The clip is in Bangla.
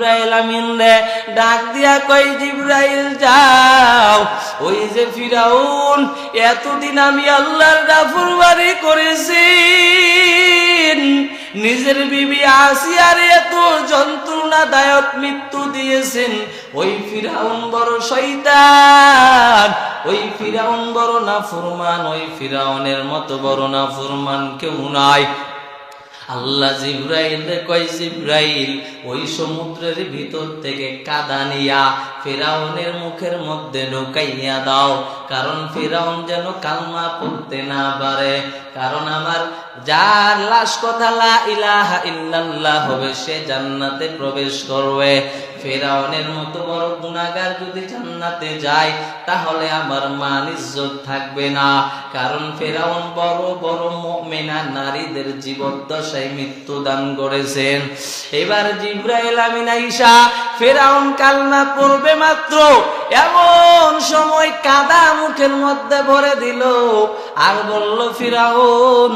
জিবরাইল আমিন রে ডাক দিয়া কই, জিবরাইল যাও, ওই যে ফিরাউন এতদিন আমি আল্লাহর নাফরমানি করেছি, নিজের বিবি আসিয়ার এত যন্ত্রণাদায়ক মৃত্যু দিয়েছেন, ওই ফিরাউন বড় শয়তান, ওই ফিরাউন বড় নাফরমান, ওই ফিরাউনের মতো বড় নাফরমান কেউ নাই। আল্লাহ জিবরাইল রে কয়, জিবরাইল ওই সমুদ্রের ভিতর থেকে কাদা নিয়া ফিরাউনের মুখের মধ্যে ঢুকাইয়া দাও, কারণ ফিরাউন যেন কালমা পড়তে না পারে, কারণ আমার যার লাশ কথা লা ইলাহা ইল্লাল্লাহ হবে সে জান্নাতে প্রবেশ করবে। ফিরাউনের মতো বড় গুনাহগার যদি জান্নাতে যায় তাহলে আমার মান ইজ্জত থাকবে না, কারণ ফিরাউন বড় বড় মুমিনা নারীদের জীবদ্দশায় মৃত্যু দান করেছেন। এবার জিবরাইল আমিন আইসা ফিরাউন কালমা পড়বে মাত্র এমন সময় কাদা মুখের মধ্যে ভরে দিল আর বলল, ফিরাউন